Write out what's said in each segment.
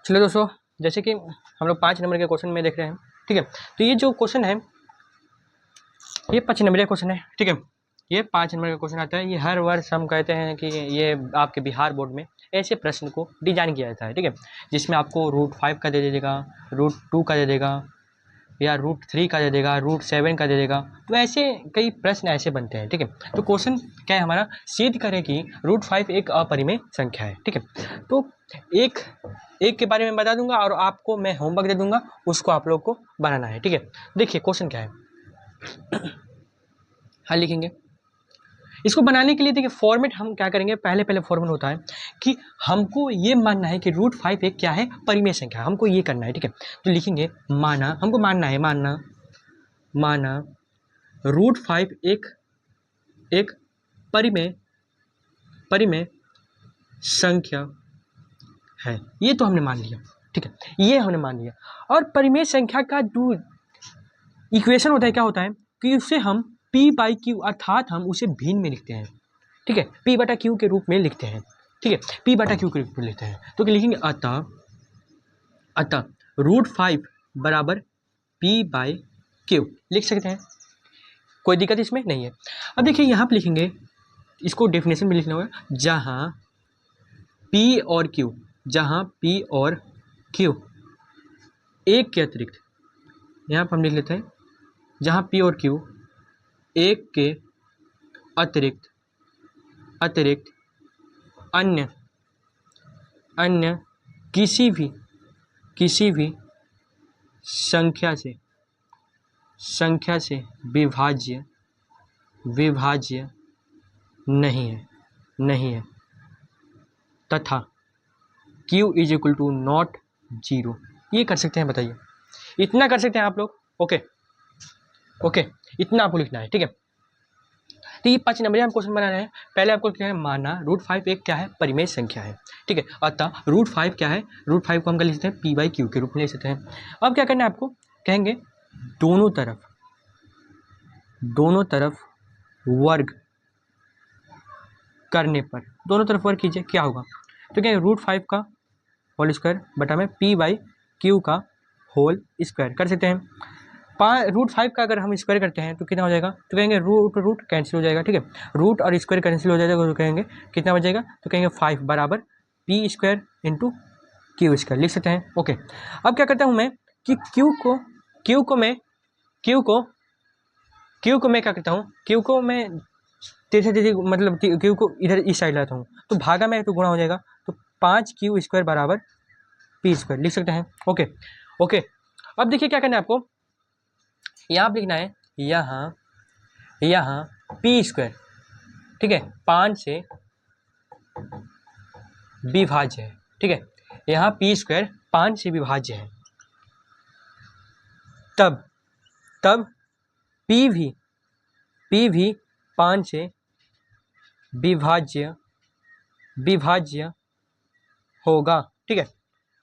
चलो दोस्तों, जैसे कि हम लोग 5 नंबर के क्वेश्चन में देख रहे हैं, ठीक है। तो ये जो क्वेश्चन है ये 5 नंबर का क्वेश्चन है, ठीक है। ये 5 नंबर का क्वेश्चन आता है। ये हर वर्ष हम कहते हैं कि ये आपके बिहार बोर्ड में ऐसे प्रश्न को डिजाइन किया जाता है, ठीक है, जिसमें आपको √5 का दे देगा, √2 का दे देगा, या √3 का दे देगा, √7 का दे देगा। तो ऐसे कई प्रश्न ऐसे बनते हैं, ठीक है। तो क्वेश्चन क्या है हमारा, सिद्ध करें कि √5 एक अपरिमेय संख्या है, ठीक है। तो एक के बारे में बता दूंगा और आपको मैं होमवर्क दे दूंगा, उसको आप लोग को बनाना है, ठीक है। देखिए क्वेश्चन क्या है, हल लिखेंगे। इसको बनाने के लिए देखिए फॉर्मेट हम क्या करेंगे, पहले फॉर्मेट होता है कि हमको ये मानना है कि √5 एक क्या है, परिमेय संख्या, हमको ये करना है, ठीक है। तो लिखेंगे माना, हमको मानना है, माना √5 एक परिमेय संख्या है। ये तो हमने मान लिया, ठीक है, ये हमने मान लिया। और परिमेय संख्या का जो इक्वेशन होता है, क्या होता है कि उससे हम p/q अर्थात हम उसे भिन्न में लिखते हैं, ठीक है, p/q के रूप में लिखते हैं, ठीक है, p/q के रूप में लिखते हैं। तो लिखेंगे अतः √5 बराबर p/q लिख सकते हैं, कोई दिक्कत इसमें नहीं है। अब देखिए यहाँ पे लिखेंगे, इसको डेफिनेशन में लिखना होगा, जहाँ p और q एक के अतिरिक्त, यहाँ पर हम लिख लेते हैं, जहाँ p और q एक के अतिरिक्त अन्य किसी भी संख्या से विभाज्य नहीं है तथा q = नॉट 0। ये कर सकते हैं, बताइए, इतना कर सकते हैं आप लोग। ओके, इतना आपको लिखना है, ठीक है। तो ये 5 नंबर हम क्वेश्चन बना रहे हैं। पहले आपको क्या है, माना √5 एक क्या है, परिमेय संख्या है, ठीक है। अतः √5 क्या है, √5 को हम क्या लिख सकते हैं, p/q के रूप में लिख सकते हैं। अब क्या करना है आपको, कहेंगे दोनों तरफ वर्ग करने पर, दोनों तरफ वर्ग कीजिए, क्या होगा, तो क्या √5 का होल स्क्वायर बटा में p/q का होल स्क्वायर कर सकते हैं। √5 का अगर हम स्क्वायर करते हैं तो कितना हो जाएगा, तो कहेंगे रूट कैंसिल हो जाएगा, ठीक है, रूट और स्क्वायर कैंसिल हो जाएगा, तो कहेंगे कितना बचेगा, तो कहेंगे 5 बराबर p² × q² लिख सकते हैं। ओके, अब क्या करता हूँ मैं कि q को मैं क्या करता हूँ, q को मैं तेरे मतलब q को इधर इस साइड लाता हूँ, तो भागा में तो गुणा हो जाएगा, तो 5q² बराबर p² लिख सकते हैं। ओके, अब देखिए क्या करना है आपको, यहाँ पे लिखना है, यहाँ p², ठीक है, 5 से विभाज्य है, ठीक है, यहाँ p² 5 से विभाज्य है, तब p भी 5 से विभाज्य होगा, ठीक है।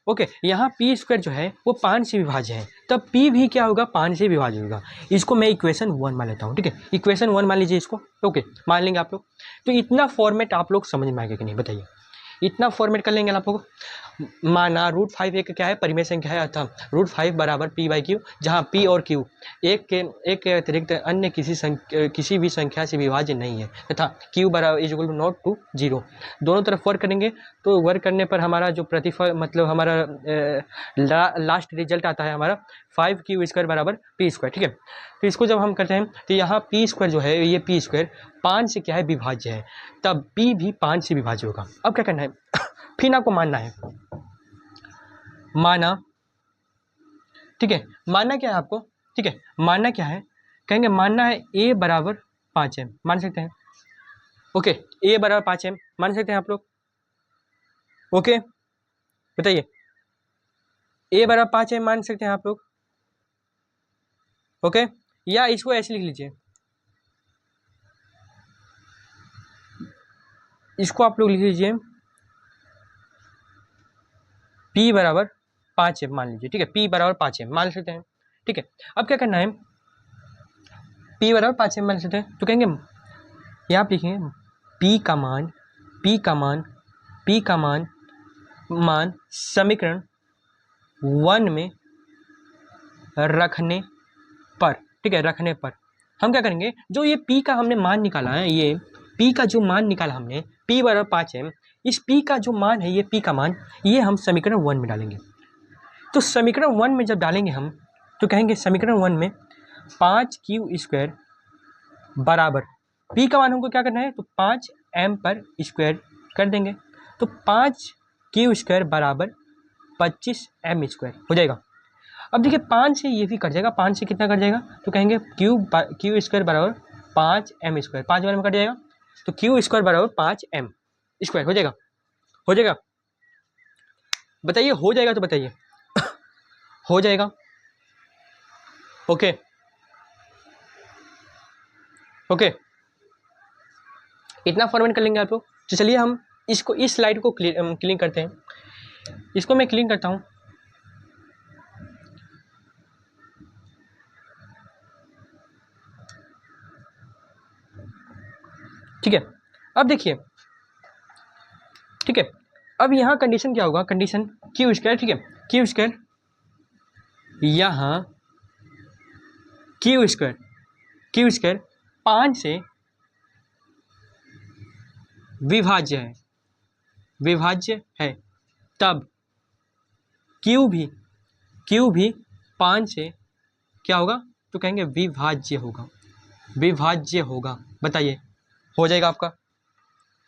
ओके, यहाँ p² जो है वो 5 से विभाज्य है, तब p भी क्या होगा, 5 से विभाज्य होगा। इसको मैं इक्वेशन 1 मान लेता हूँ, ठीक है, इक्वेशन 1 मान लीजिए इसको। ओके, मान लेंगे आप लोग। तो इतना फॉर्मेट आप लोग समझ में आएगा कि नहीं, बताइए, इतना फॉर्मेट कर लेंगे आप लोग। माना √5 एक क्या है, परिमेय संख्या है, अतः √5 बराबर p/q, जहाँ p और q एक के अतिरिक्त अन्य किसी भी संख्या से विभाज्य नहीं है तथा q बराबर = नॉट टू 0। दोनों तरफ वर्क करेंगे, तो वर्क करने पर हमारा जो प्रतिफल मतलब हमारा लास्ट रिजल्ट आता है हमारा 5q² बराबर p², ठीक है। तो इसको जब हम करते हैं तो यहाँ p² जो है, ये p² 5 से क्या है, विभाज्य है, तब p भी 5 से विभाज्य होगा। अब क्या करना है फिर आपको मानना है, ठीक है, मानना क्या है आपको, ठीक है, मानना क्या है, कहेंगे मानना है a बराबर 5m, मान सकते हैं। ओके, a बराबर 5m मान सकते हैं आप लोग। ओके, बताइए, a बराबर 5m मान सकते हैं आप लोग। ओके, या इसको ऐसे लिख लीजिए, इसको आप लोग लिख लीजिए p बराबर 5m मान लीजिए, ठीक है, p बराबर 5m मान सकते हैं, ठीक है। अब क्या करना है, p बराबर 5m मान सकते हैं, तो कहेंगे यहाँ पे लिखेंगे p का मान समीकरण 1 में रखने पर, ठीक है, रखने पर हम क्या करेंगे, जो ये p का हमने मान निकाला है, ये p का जो मान निकाला हमने, p बराबर 5m, इस p का जो मान है, ये p का मान, ये हम समीकरण 1 में डालेंगे। तो समीकरण 1 में जब डालेंगे हम, तो कहेंगे समीकरण 1 में 5q² बराबर p का मान हमको क्या करना है, तो 5m पर स्क्वायर कर देंगे, तो 5q² बराबर 25m² हो जाएगा। अब देखिए 5 से ये भी कट जाएगा, 5 से कितना कट जाएगा, तो कहेंगे q² बराबर 5m², 5 बार में कट जाएगा, तो q² बराबर 5m² हो जाएगा। हो जाएगा, बताइए हो जाएगा, तो बताइए हो जाएगा। ओके ओके, इतना फॉर्मेट कर लेंगे आप लोग। तो चलिए हम इसको, इस स्लाइड को क्लीन करते हैं, इसको मैं क्लीन करता हूँ। ठीक है, अब देखिए, ठीक है, अब यहाँ कंडीशन क्या होगा, कंडीशन q², ठीक है, q², यहाँ q² 5 से विभाज्य है, विभाज्य है, तब q भी 5 से क्या होगा, तो कहेंगे विभाज्य होगा, विभाज्य होगा। बताइए हो जाएगा आपका,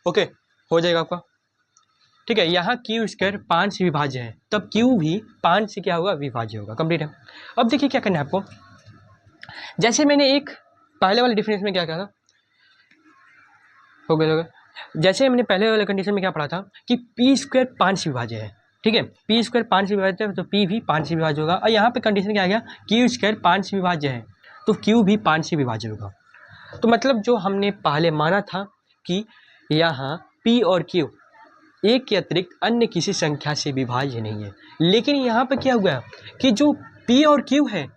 ओके हो जाएगा आपका। ठीक है, यहाँ q² 5 से विभाज्य है, तब q भी 5 से क्या होगा, विभाज्य होगा। कंप्लीट है। अब देखिए क्या करना है आपको, जैसे मैंने एक पहले वाले डिफरेंस में क्या कहा था, हो गया, जैसे मैंने पहले वाले कंडीशन में क्या पढ़ा था कि p² 5 से विभाज्य है, ठीक है, p² 5 से विभाज्य है, तो p भी 5 से विभाज्य होगा। और यहाँ पे कंडीशन क्या आ गया, q² 5 से विभाज्य है, तो q भी 5 से विभाज्य होगा। तो मतलब जो हमने पहले माना था कि यहाँ p और q एक के अतिरिक्त अन्य किसी संख्या से विभाज्य नहीं है, लेकिन यहाँ पे क्या हुआ कि जो p और q है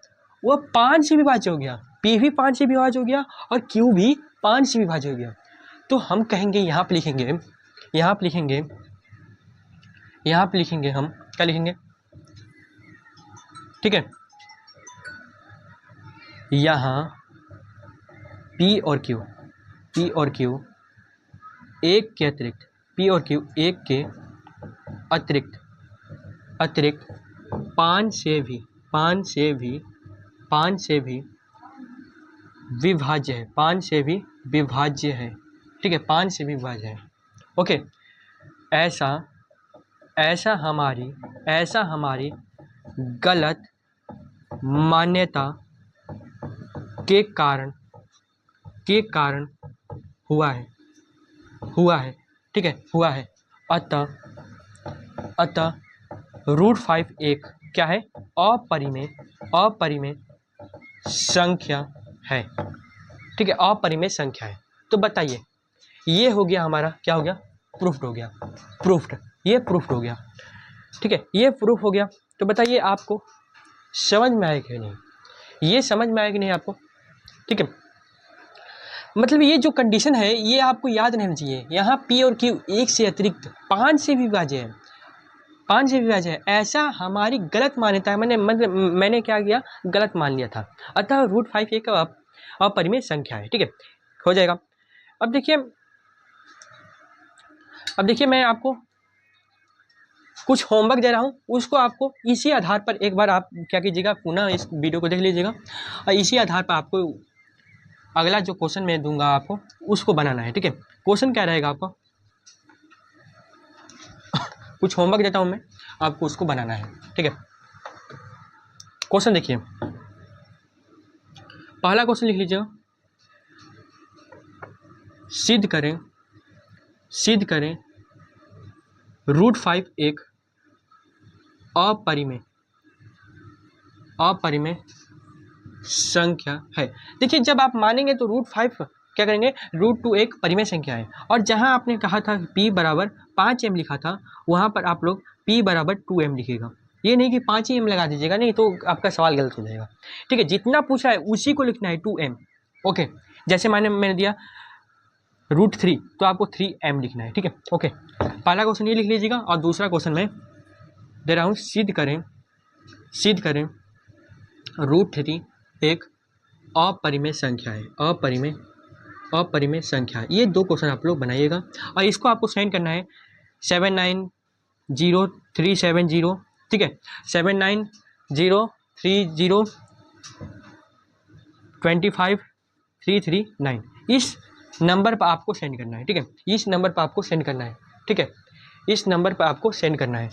वो 5 से विभाज्य हो गया, p भी 5 से विभाज्य हो गया और q भी 5 से विभाज्य हो गया। तो हम कहेंगे, यहाँ पे लिखेंगे, यहाँ पे लिखेंगे, यहाँ पे लिखेंगे, हम क्या लिखेंगे, ठीक है, यहाँ p और q एक के अतिरिक्त, p और q एक के अतिरिक्त 5 से भी विभाज्य है, 5 से भी विभाज्य है, ठीक है, 5 से भी विभाज्य है। ओके, ऐसा हमारी गलत मान्यता के कारण हुआ है, ठीक है, हुआ है। अतः √5 एक क्या है, अपरिमेय संख्या है, ठीक है, अपरिमेय संख्या है। तो बताइए, ये हो गया हमारा, क्या हो गया, प्रूफ्ड हो गया, ये प्रूफ्ड हो गया, ठीक है, ये प्रूफ हो गया। तो बताइए आपको समझ में आया कि नहीं, ये समझ में आया कि नहीं आपको, ठीक है। मतलब ये जो कंडीशन है ये आपको याद रहना चाहिए, यहाँ p और q एक से अतिरिक्त 5 से विभाज्य है, 5 से विभाज्य है, ऐसा हमारी गलत मान्यता है। मैंने क्या किया, गलत मान लिया था। अतः √5 एक अपरिमेय संख्या है, ठीक है, हो जाएगा। अब देखिए मैं आपको कुछ होमवर्क दे रहा हूँ, उसको आपको इसी आधार पर एक बार आप क्या कीजिएगा, पुनः इस वीडियो को देख लीजिएगा और इसी आधार पर आपको अगला जो क्वेश्चन मैं दूंगा आपको उसको बनाना है, ठीक है। क्वेश्चन क्या रहेगा आपका, कुछ होमवर्क देता हूँ मैं आपको, उसको बनाना है, ठीक है। क्वेश्चन देखिए, पहला क्वेश्चन लिख लीजिएगा, सिद्ध करें √5 एक अपरिमेय संख्या है। देखिए जब आप मानेंगे तो √5 क्या करेंगे, √2 एक परिमेय संख्या है, और जहां आपने कहा था p बराबर 5m लिखा था, वहां पर आप लोग p बराबर 2m लिखिएगा, ये नहीं कि 5 ही m लगा दीजिएगा, नहीं तो आपका सवाल गलत हो जाएगा, ठीक है। जितना पूछा है उसी को लिखना है, 2m, ओके। जैसे मैंने दिया √3, तो आपको 3m लिखना है, ठीक है, ओके। पहला क्वेश्चन ये लिख लीजिएगा, और दूसरा क्वेश्चन मैं दे रहा हूँ, सिद्ध करें सिद्ध करें √3 एक अपरिमेय संख्या है, अपरिमेय संख्या है। ये 2 क्वेश्चन आप लोग बनाइएगा और इसको आपको सेंड करना है 790370, ठीक है, 7903025339 इस नंबर पर आपको सेंड करना है, ठीक है, इस नंबर पर आपको सेंड करना है, ठीक है, इस नंबर पर आपको सेंड करना है।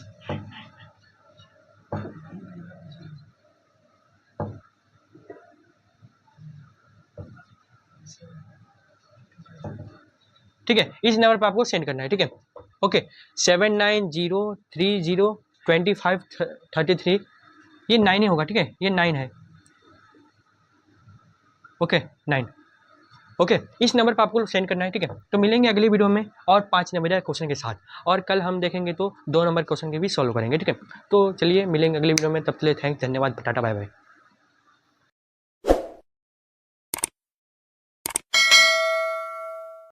ठीक है, इस नंबर पर आपको सेंड करना है, ठीक है, ओके। 7903025533 ये 9 ही होगा, ठीक है, ये 9 है, ओके 9, ओके, इस नंबर पर आपको सेंड करना है, ठीक है। तो मिलेंगे अगली वीडियो में और 5 नंबर क्वेश्चन के साथ, और कल हम देखेंगे तो 2 नंबर क्वेश्चन के भी सॉल्व करेंगे, ठीक है। तो चलिए मिलेंगे अगली वीडियो में, तब तक थैंक्स, धन्यवाद, टाटा बाय बाय।